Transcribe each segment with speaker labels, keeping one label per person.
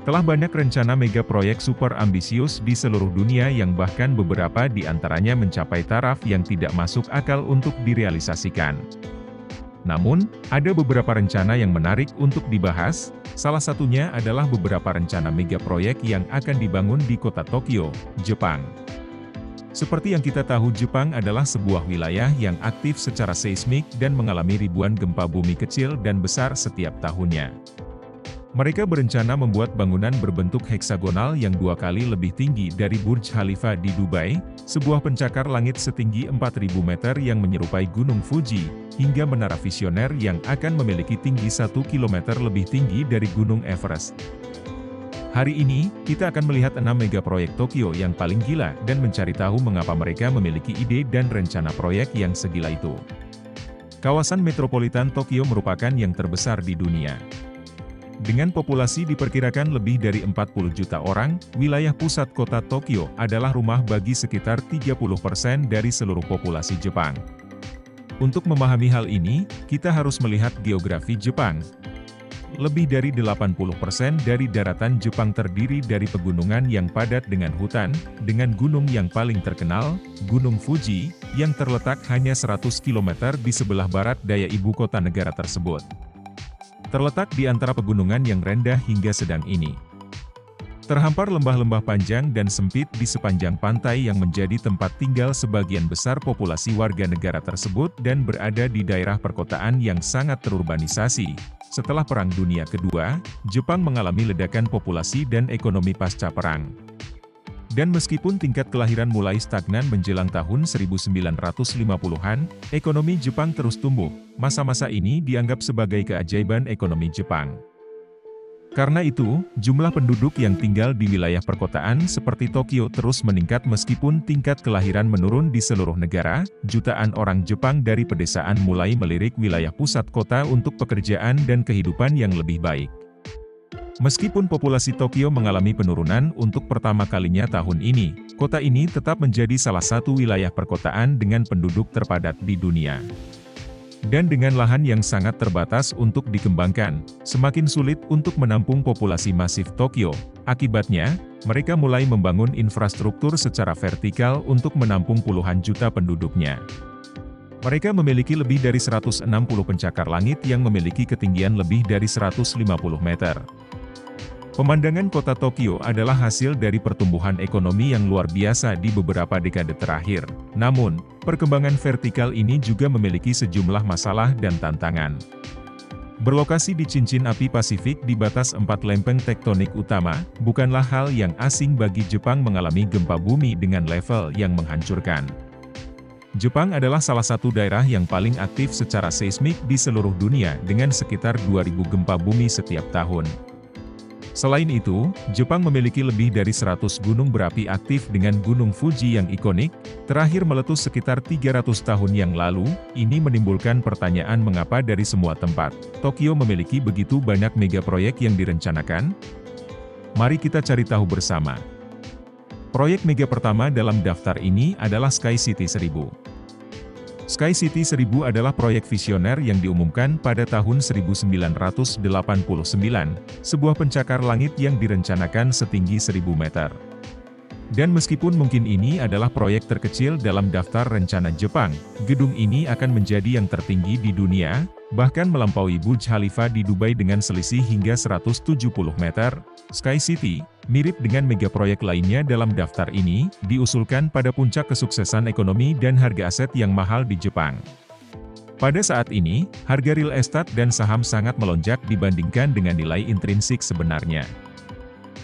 Speaker 1: Telah banyak rencana mega proyek super ambisius di seluruh dunia yang bahkan beberapa di antaranya mencapai taraf yang tidak masuk akal untuk direalisasikan. Namun, ada beberapa rencana yang menarik untuk dibahas, salah satunya adalah beberapa rencana mega proyek yang akan dibangun di kota Tokyo, Jepang. Seperti yang kita tahu, Jepang adalah sebuah wilayah yang aktif secara seismik dan mengalami ribuan gempa bumi kecil dan besar setiap tahunnya. Mereka berencana membuat bangunan berbentuk heksagonal yang 2 kali lebih tinggi dari Burj Khalifa di Dubai, sebuah pencakar langit setinggi 4.000 meter yang menyerupai Gunung Fuji, hingga menara visioner yang akan memiliki tinggi 1 km lebih tinggi dari Gunung Everest. Hari ini, kita akan melihat 6 mega proyek Tokyo yang paling gila dan mencari tahu mengapa mereka memiliki ide dan rencana proyek yang segila itu. Kawasan metropolitan Tokyo merupakan yang terbesar di dunia. Dengan populasi diperkirakan lebih dari 40 juta orang, wilayah pusat kota Tokyo adalah rumah bagi sekitar 30% dari seluruh populasi Jepang. Untuk memahami hal ini, kita harus melihat geografi Jepang. Lebih dari 80% dari daratan Jepang terdiri dari pegunungan yang padat dengan hutan, dengan gunung yang paling terkenal, Gunung Fuji, yang terletak hanya 100 km di sebelah barat daya ibu kota negara tersebut. Terletak di antara pegunungan yang rendah hingga sedang ini. Terhampar lembah-lembah panjang dan sempit di sepanjang pantai yang menjadi tempat tinggal sebagian besar populasi warga negara tersebut dan berada di daerah perkotaan yang sangat terurbanisasi. Setelah Perang Dunia Kedua, Jepang mengalami ledakan populasi dan ekonomi pasca perang. Dan meskipun tingkat kelahiran mulai stagnan menjelang tahun 1950-an, ekonomi Jepang terus tumbuh. Masa-masa ini dianggap sebagai keajaiban ekonomi Jepang. Karena itu, jumlah penduduk yang tinggal di wilayah perkotaan seperti Tokyo terus meningkat meskipun tingkat kelahiran menurun di seluruh negara. Jutaan orang Jepang dari pedesaan mulai melirik wilayah pusat kota untuk pekerjaan dan kehidupan yang lebih baik. Meskipun populasi Tokyo mengalami penurunan untuk pertama kalinya tahun ini, kota ini tetap menjadi salah satu wilayah perkotaan dengan penduduk terpadat di dunia. Dan dengan lahan yang sangat terbatas untuk dikembangkan, semakin sulit untuk menampung populasi masif Tokyo. Akibatnya, mereka mulai membangun infrastruktur secara vertikal untuk menampung puluhan juta penduduknya. Mereka memiliki lebih dari 160 pencakar langit yang memiliki ketinggian lebih dari 150 meter. Pemandangan kota Tokyo adalah hasil dari pertumbuhan ekonomi yang luar biasa di beberapa dekade terakhir. Namun, perkembangan vertikal ini juga memiliki sejumlah masalah dan tantangan. Berlokasi di cincin api Pasifik di batas 4 lempeng tektonik utama, bukanlah hal yang asing bagi Jepang mengalami gempa bumi dengan level yang menghancurkan. Jepang adalah salah satu daerah yang paling aktif secara seismik di seluruh dunia dengan sekitar 2.000 gempa bumi setiap tahun. Selain itu, Jepang memiliki lebih dari 100 gunung berapi aktif dengan Gunung Fuji yang ikonik, terakhir meletus sekitar 300 tahun yang lalu. Ini menimbulkan pertanyaan mengapa dari semua tempat, Tokyo memiliki begitu banyak mega proyek yang direncanakan? Mari kita cari tahu bersama. Proyek mega pertama dalam daftar ini adalah Sky City 1000. Sky City 1000 adalah proyek visioner yang diumumkan pada tahun 1989, sebuah pencakar langit yang direncanakan setinggi 1000 meter. Dan meskipun mungkin ini adalah proyek terkecil dalam daftar rencana Jepang, gedung ini akan menjadi yang tertinggi di dunia, bahkan melampaui Burj Khalifa di Dubai dengan selisih hingga 170 meter. Sky City, mirip dengan mega proyek lainnya dalam daftar ini, diusulkan pada puncak kesuksesan ekonomi dan harga aset yang mahal di Jepang. Pada saat ini, harga real estate dan saham sangat melonjak dibandingkan dengan nilai intrinsik sebenarnya.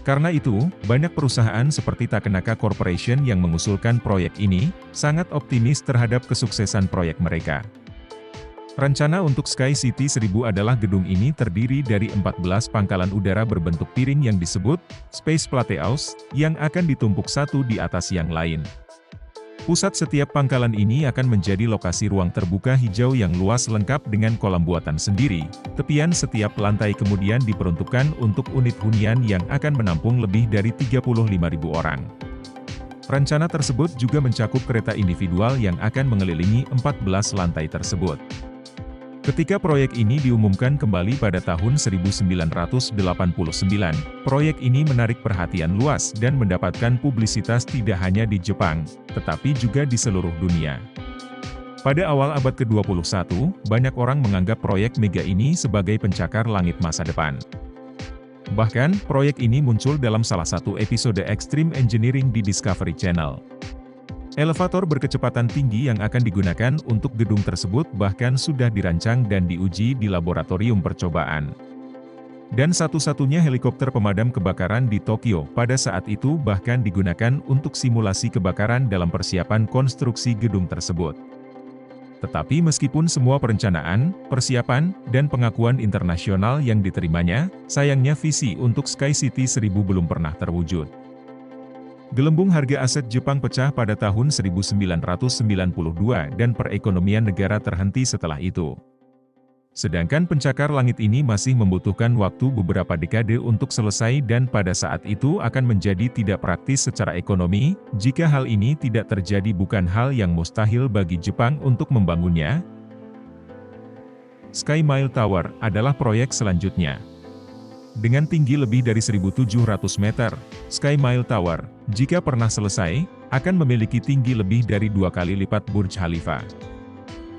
Speaker 1: Karena itu, banyak perusahaan seperti Takenaka Corporation yang mengusulkan proyek ini, sangat optimis terhadap kesuksesan proyek mereka. Rencana untuk Sky City 1000 adalah gedung ini terdiri dari 14 pangkalan udara berbentuk piring yang disebut Space Plateaus, yang akan ditumpuk satu di atas yang lain. Pusat setiap pangkalan ini akan menjadi lokasi ruang terbuka hijau yang luas lengkap dengan kolam buatan sendiri. Tepian setiap lantai kemudian diperuntukkan untuk unit hunian yang akan menampung lebih dari 35.000 orang. Rencana tersebut juga mencakup kereta individual yang akan mengelilingi 14 lantai tersebut. Ketika proyek ini diumumkan kembali pada tahun 1989, proyek ini menarik perhatian luas dan mendapatkan publisitas tidak hanya di Jepang, tetapi juga di seluruh dunia. Pada awal abad ke-21, banyak orang menganggap proyek mega ini sebagai pencakar langit masa depan. Bahkan, proyek ini muncul dalam salah satu episode Extreme Engineering di Discovery Channel. Elevator berkecepatan tinggi yang akan digunakan untuk gedung tersebut bahkan sudah dirancang dan diuji di laboratorium percobaan. Dan satu-satunya helikopter pemadam kebakaran di Tokyo pada saat itu bahkan digunakan untuk simulasi kebakaran dalam persiapan konstruksi gedung tersebut. Tetapi meskipun semua perencanaan, persiapan, dan pengakuan internasional yang diterimanya, sayangnya visi untuk Sky City 1000 belum pernah terwujud. Gelembung harga aset Jepang pecah pada tahun 1992 dan perekonomian negara terhenti setelah itu. Sedangkan pencakar langit ini masih membutuhkan waktu beberapa dekade untuk selesai dan pada saat itu akan menjadi tidak praktis secara ekonomi, jika hal ini tidak terjadi bukan hal yang mustahil bagi Jepang untuk membangunnya. Sky Mile Tower adalah proyek selanjutnya. Dengan tinggi lebih dari 1.700 meter, Sky Mile Tower, jika pernah selesai, akan memiliki tinggi lebih dari 2 kali lipat Burj Khalifa.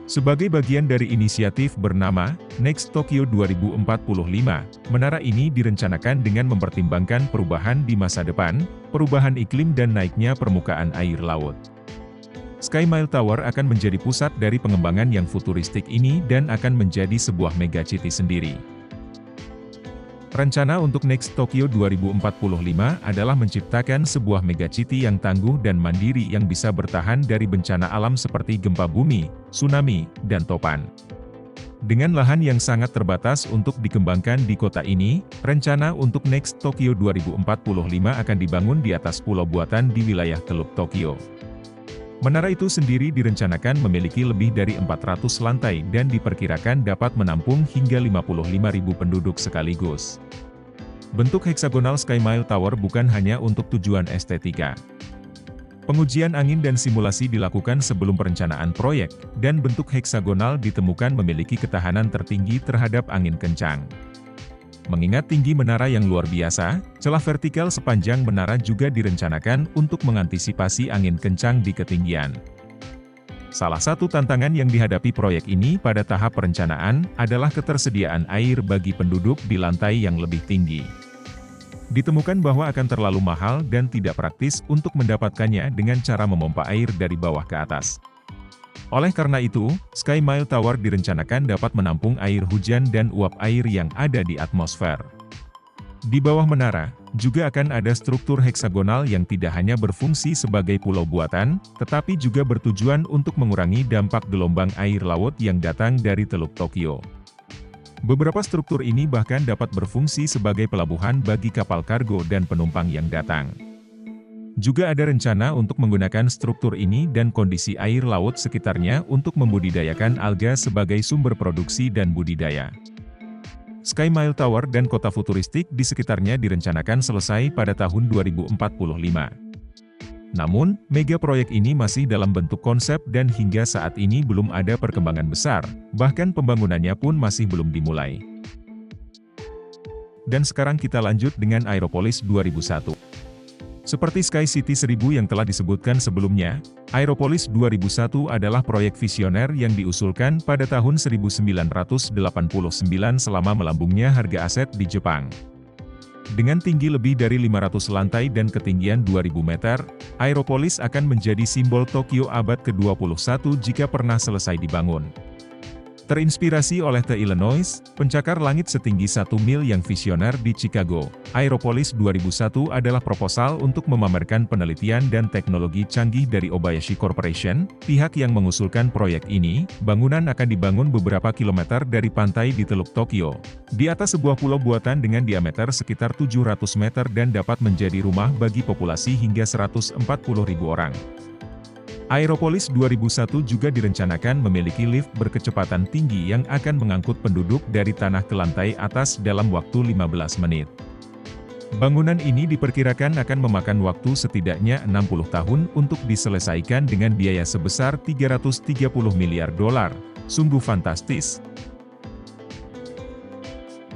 Speaker 1: Sebagai bagian dari inisiatif bernama Next Tokyo 2045, menara ini direncanakan dengan mempertimbangkan perubahan di masa depan, perubahan iklim dan naiknya permukaan air laut. Sky Mile Tower akan menjadi pusat dari pengembangan yang futuristik ini dan akan menjadi sebuah megacity sendiri. Rencana untuk Next Tokyo 2045 adalah menciptakan sebuah megacity yang tangguh dan mandiri yang bisa bertahan dari bencana alam seperti gempa bumi, tsunami, dan topan. Dengan lahan yang sangat terbatas untuk dikembangkan di kota ini, rencana untuk Next Tokyo 2045 akan dibangun di atas pulau buatan di wilayah Teluk Tokyo. Menara itu sendiri direncanakan memiliki lebih dari 400 lantai dan diperkirakan dapat menampung hingga 55.000 penduduk sekaligus. Bentuk heksagonal Sky Mile Tower bukan hanya untuk tujuan estetika. Pengujian angin dan simulasi dilakukan sebelum perencanaan proyek, dan bentuk heksagonal ditemukan memiliki ketahanan tertinggi terhadap angin kencang. Mengingat tinggi menara yang luar biasa, celah vertikal sepanjang menara juga direncanakan untuk mengantisipasi angin kencang di ketinggian. Salah satu tantangan yang dihadapi proyek ini pada tahap perencanaan adalah ketersediaan air bagi penduduk di lantai yang lebih tinggi. Ditemukan bahwa akan terlalu mahal dan tidak praktis untuk mendapatkannya dengan cara memompa air dari bawah ke atas. Oleh karena itu, Sky Mile Tower direncanakan dapat menampung air hujan dan uap air yang ada di atmosfer. Di bawah menara, juga akan ada struktur heksagonal yang tidak hanya berfungsi sebagai pulau buatan, tetapi juga bertujuan untuk mengurangi dampak gelombang air laut yang datang dari Teluk Tokyo. Beberapa struktur ini bahkan dapat berfungsi sebagai pelabuhan bagi kapal kargo dan penumpang yang datang. Juga ada rencana untuk menggunakan struktur ini dan kondisi air laut sekitarnya untuk membudidayakan alga sebagai sumber produksi dan budidaya. Sky Mile Tower dan kota futuristik di sekitarnya direncanakan selesai pada tahun 2045. Namun, mega proyek ini masih dalam bentuk konsep dan hingga saat ini belum ada perkembangan besar, bahkan pembangunannya pun masih belum dimulai. Dan sekarang kita lanjut dengan Aeropolis 2001. Seperti Sky City 1000 yang telah disebutkan sebelumnya, Aeropolis 2001 adalah proyek visioner yang diusulkan pada tahun 1989 selama melambungnya harga aset di Jepang. Dengan tinggi lebih dari 500 lantai dan ketinggian 2000 meter, Aeropolis akan menjadi simbol Tokyo abad ke-21 jika pernah selesai dibangun. Terinspirasi oleh The Illinois, pencakar langit setinggi 1 mil yang visioner di Chicago, Aeropolis 2001 adalah proposal untuk memamerkan penelitian dan teknologi canggih dari Obayashi Corporation, pihak yang mengusulkan proyek ini. Bangunan akan dibangun beberapa kilometer dari pantai di Teluk Tokyo, di atas sebuah pulau buatan dengan diameter sekitar 700 meter dan dapat menjadi rumah bagi populasi hingga 140.000 orang. Aeropolis 2001 juga direncanakan memiliki lift berkecepatan tinggi yang akan mengangkut penduduk dari tanah ke lantai atas dalam waktu 15 menit. Bangunan ini diperkirakan akan memakan waktu setidaknya 60 tahun untuk diselesaikan dengan biaya sebesar $330 miliar. Sungguh fantastis.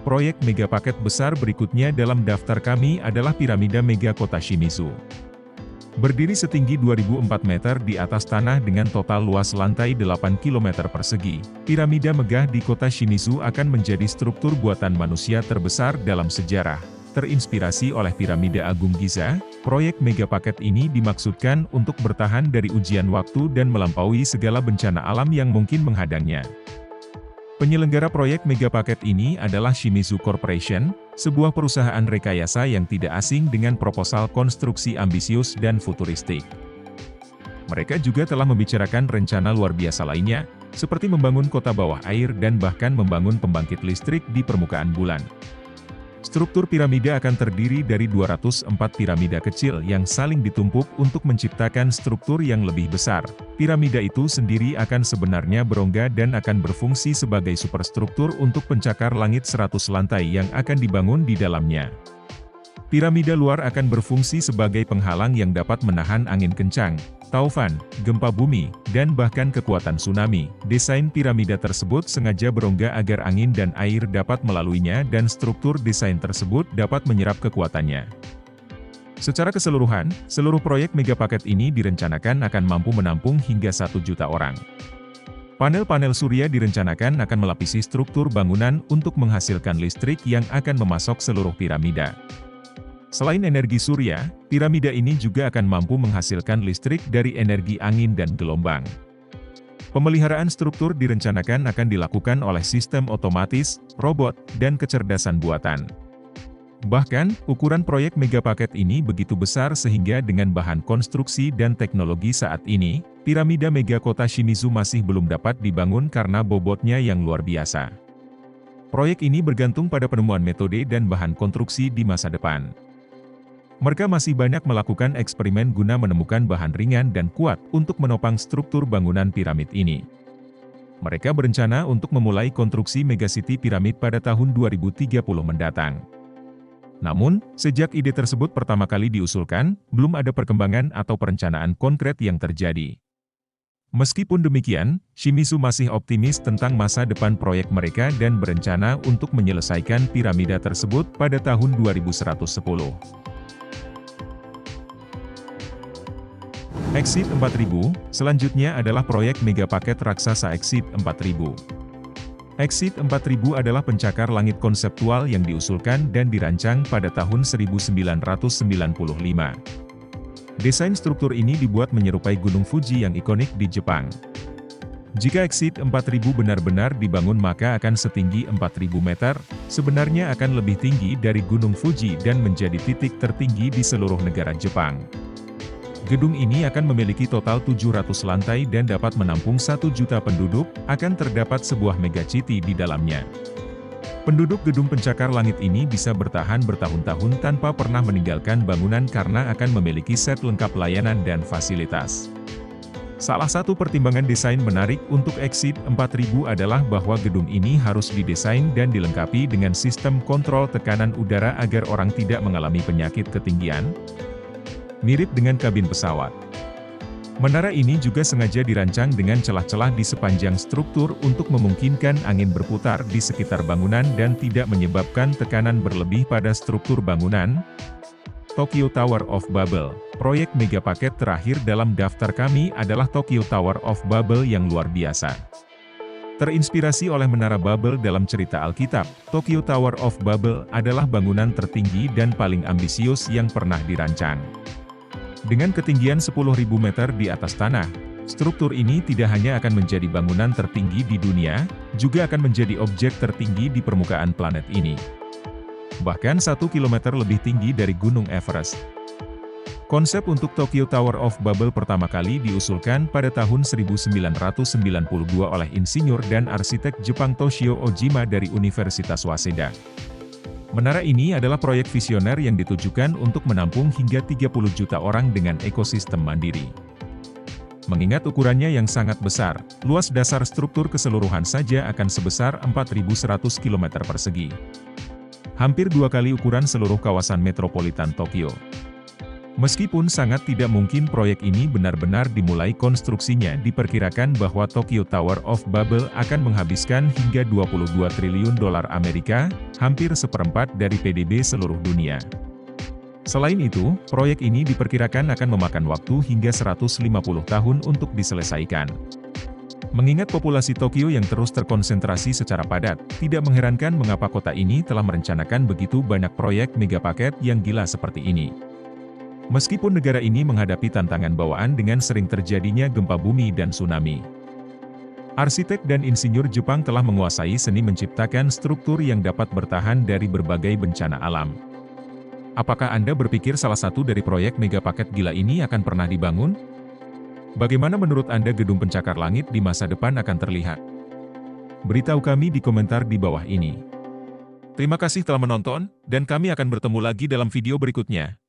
Speaker 1: Proyek mega paket besar berikutnya dalam daftar kami adalah Piramida Mega Kota Shimizu. Berdiri setinggi 2004 meter di atas tanah dengan total luas lantai 8 km persegi, piramida megah di kota Shimizu akan menjadi struktur buatan manusia terbesar dalam sejarah. Terinspirasi oleh Piramida Agung Giza, proyek mega paket ini dimaksudkan untuk bertahan dari ujian waktu dan melampaui segala bencana alam yang mungkin menghadangnya. Penyelenggara proyek mega paket ini adalah Shimizu Corporation, sebuah perusahaan rekayasa yang tidak asing dengan proposal konstruksi ambisius dan futuristik. Mereka juga telah membicarakan rencana luar biasa lainnya, seperti membangun kota bawah air dan bahkan membangun pembangkit listrik di permukaan bulan. Struktur piramida akan terdiri dari 204 piramida kecil yang saling ditumpuk untuk menciptakan struktur yang lebih besar. Piramida itu sendiri akan sebenarnya berongga dan akan berfungsi sebagai superstruktur untuk pencakar langit 100 lantai yang akan dibangun di dalamnya. Piramida luar akan berfungsi sebagai penghalang yang dapat menahan angin kencang, taufan, gempa bumi, dan bahkan kekuatan tsunami. Desain piramida tersebut sengaja berongga agar angin dan air dapat melaluinya dan struktur desain tersebut dapat menyerap kekuatannya. Secara keseluruhan, seluruh proyek mega paket ini direncanakan akan mampu menampung hingga 1 juta orang. Panel-panel surya direncanakan akan melapisi struktur bangunan untuk menghasilkan listrik yang akan memasok seluruh piramida. Selain energi surya, piramida ini juga akan mampu menghasilkan listrik dari energi angin dan gelombang. Pemeliharaan struktur direncanakan akan dilakukan oleh sistem otomatis, robot, dan kecerdasan buatan. Bahkan, ukuran proyek mega paket ini begitu besar sehingga dengan bahan konstruksi dan teknologi saat ini, piramida mega kota Shimizu masih belum dapat dibangun karena bobotnya yang luar biasa. Proyek ini bergantung pada penemuan metode dan bahan konstruksi di masa depan. Mereka masih banyak melakukan eksperimen guna menemukan bahan ringan dan kuat untuk menopang struktur bangunan piramid ini. Mereka berencana untuk memulai konstruksi megacity piramid pada tahun 2030 mendatang. Namun, sejak ide tersebut pertama kali diusulkan, belum ada perkembangan atau perencanaan konkret yang terjadi. Meskipun demikian, Shimizu masih optimis tentang masa depan proyek mereka dan berencana untuk menyelesaikan piramida tersebut pada tahun 2110. Exit 4000, selanjutnya adalah proyek mega paket raksasa Exit 4000. Exit 4000 adalah pencakar langit konseptual yang diusulkan dan dirancang pada tahun 1995. Desain struktur ini dibuat menyerupai Gunung Fuji yang ikonik di Jepang. Jika Exit 4000 benar-benar dibangun maka akan setinggi 4000 meter, sebenarnya akan lebih tinggi dari Gunung Fuji dan menjadi titik tertinggi di seluruh negara Jepang. Gedung ini akan memiliki total 700 lantai dan dapat menampung 1 juta penduduk, akan terdapat sebuah megacity di dalamnya. Penduduk gedung pencakar langit ini bisa bertahan bertahun-tahun tanpa pernah meninggalkan bangunan karena akan memiliki set lengkap layanan dan fasilitas. Salah satu pertimbangan desain menarik untuk Exit 4000 adalah bahwa gedung ini harus didesain dan dilengkapi dengan sistem kontrol tekanan udara agar orang tidak mengalami penyakit ketinggian, mirip dengan kabin pesawat. Menara ini juga sengaja dirancang dengan celah-celah di sepanjang struktur untuk memungkinkan angin berputar di sekitar bangunan dan tidak menyebabkan tekanan berlebih pada struktur bangunan. Tokyo Tower of Babel, proyek mega paket terakhir dalam daftar kami adalah Tokyo Tower of Babel yang luar biasa. Terinspirasi oleh Menara Babel dalam cerita Alkitab, Tokyo Tower of Babel adalah bangunan tertinggi dan paling ambisius yang pernah dirancang. Dengan ketinggian 10.000 meter di atas tanah, struktur ini tidak hanya akan menjadi bangunan tertinggi di dunia, juga akan menjadi objek tertinggi di permukaan planet ini. Bahkan 1 kilometer lebih tinggi dari Gunung Everest. Konsep untuk Tokyo Tower of Babel pertama kali diusulkan pada tahun 1992 oleh insinyur dan arsitek Jepang Toshio Ojima dari Universitas Waseda. Menara ini adalah proyek visioner yang ditujukan untuk menampung hingga 30 juta orang dengan ekosistem mandiri. Mengingat ukurannya yang sangat besar, luas dasar struktur keseluruhan saja akan sebesar 4.100 km persegi. Hampir 2 kali ukuran seluruh kawasan metropolitan Tokyo. Meskipun sangat tidak mungkin proyek ini benar-benar dimulai konstruksinya, diperkirakan bahwa Tokyo Tower of Babel akan menghabiskan hingga 22 triliun dolar Amerika, hampir seperempat dari PDB seluruh dunia. Selain itu, proyek ini diperkirakan akan memakan waktu hingga 150 tahun untuk diselesaikan. Mengingat populasi Tokyo yang terus terkonsentrasi secara padat, tidak mengherankan mengapa kota ini telah merencanakan begitu banyak proyek megapaket yang gila seperti ini. Meskipun negara ini menghadapi tantangan bawaan dengan sering terjadinya gempa bumi dan tsunami. Arsitek dan insinyur Jepang telah menguasai seni menciptakan struktur yang dapat bertahan dari berbagai bencana alam. Apakah Anda berpikir salah satu dari proyek megapaket gila ini akan pernah dibangun? Bagaimana menurut Anda gedung pencakar langit di masa depan akan terlihat? Beritahu kami di komentar di bawah ini. Terima kasih telah menonton, dan kami akan bertemu lagi dalam video berikutnya.